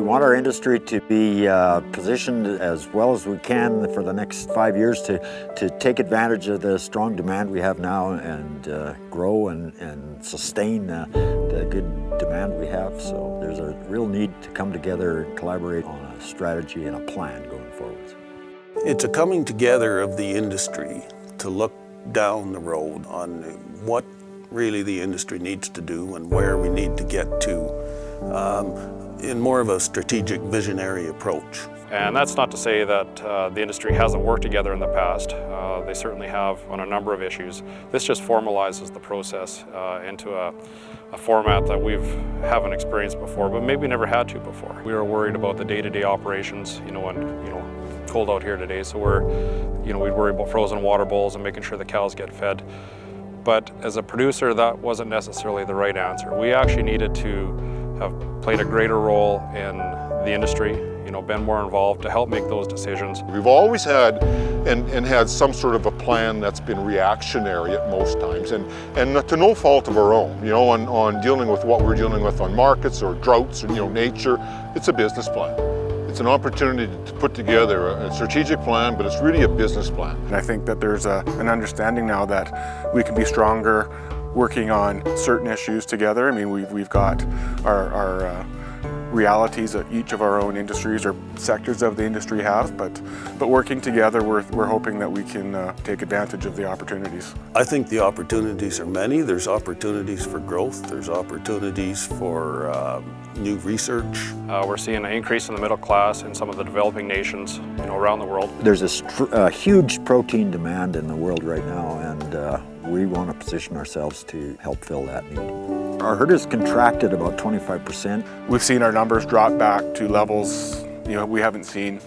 want our industry to be positioned as well as we can for the next 5 years to take advantage of the strong demand we have now and grow and sustain the good demand we have. So there's a real need to come together and collaborate on a strategy and a plan going forward. It's a coming together of the industry to look down the road on what really the industry needs to do and where we need to get to in more of a strategic visionary approach. And that's not to say that the industry hasn't worked together in the past. They certainly have on a number of issues. This just formalizes the process into a format that we haven't experienced before, but maybe never had to before. We were worried about the day-to-day operations, and cold out here today, so we'd worry about frozen water bowls and making sure the cows get fed. But as a producer, that wasn't necessarily the right answer. We actually needed to have played a greater role in the industry, been more involved to help make those decisions. We've always had and had some sort of a plan that's been reactionary at most times, and to no fault of our own, on dealing with what we're dealing with on markets or droughts or nature. It's a business plan. It's an opportunity to put together a strategic plan, but it's really a business plan. And I think that there's an understanding now that we can be stronger working on certain issues together. I mean, we've got our realities that each of our own industries or sectors of the industry have, but working together, we're hoping that we can take advantage of the opportunities. I think the opportunities are many. There's opportunities for growth. There's opportunities for new research. We're seeing an increase in the middle class in some of the developing nations, around the world. There's a huge protein demand in the world right now, and we want to position ourselves to help fill that need. Our herd has contracted about 25%. We've seen our numbers drop back to levels we haven't seen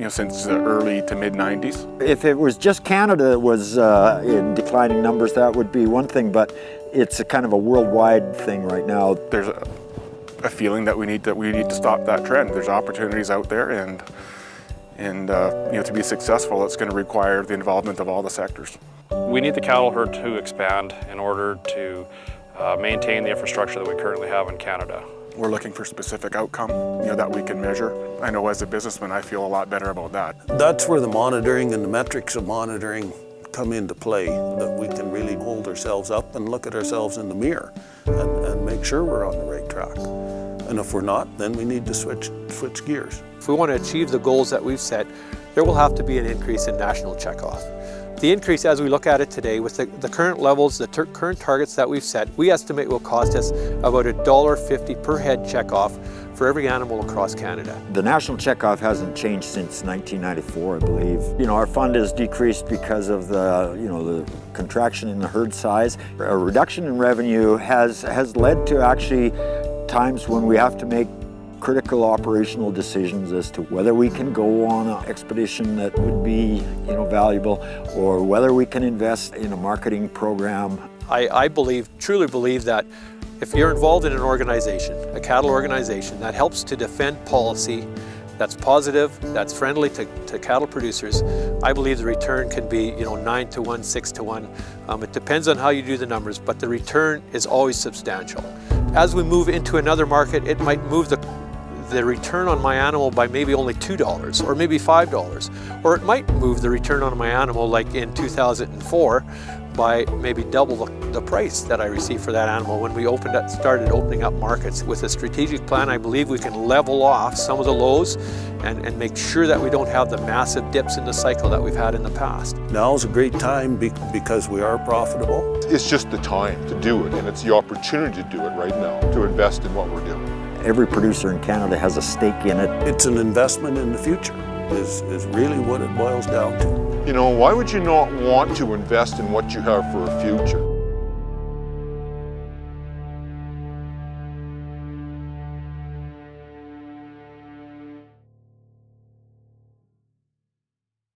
since the early to mid-90s. If it was just Canada that was in declining numbers, that would be one thing, but it's a kind of a worldwide thing right now. There's a feeling that we need to stop that trend. There's opportunities out there, and to be successful, it's going to require the involvement of all the sectors. We need the cattle herd to expand in order to maintain the infrastructure that we currently have in Canada. We're looking for specific outcome, that we can measure. I know as a businessman, I feel a lot better about that. That's where the monitoring and the metrics of monitoring come into play, that we can really hold ourselves up and look at ourselves in the mirror and make sure we're on the right track. And if we're not, then we need to switch gears. If we want to achieve the goals that we've set, there will have to be an increase in national checkoff. The increase, as we look at it today, with the current levels, the current targets that we've set, we estimate will cost us about $1.50 per head checkoff for every animal across Canada. The national checkoff hasn't changed since 1994, I believe. Our fund has decreased because of the contraction in the herd size. A reduction in revenue has led to actually times when we have to make critical operational decisions as to whether we can go on an expedition that would be valuable, or whether we can invest in a marketing program. I truly believe that if you're involved in an organization, a cattle organization that helps to defend policy that's positive, that's friendly to cattle producers, I believe the return can be 9 to 1, 6 to 1. It depends on how you do the numbers, but the return is always substantial. As we move into another market, it might move the return on my animal by maybe only $2 or maybe $5, or it might move the return on my animal, like in 2004, by maybe double the price that I received for that animal when we started opening up markets. With a strategic plan, I believe we can level off some of the lows and make sure that we don't have the massive dips in the cycle that we've had in the past. Now's a great time because we are profitable. It's just the time to do it, and it's the opportunity to do it right now, to invest in what we're doing. Every producer in Canada has a stake in it. It's an investment in the future, is really what it boils down to. Why would you not want to invest in what you have for a future?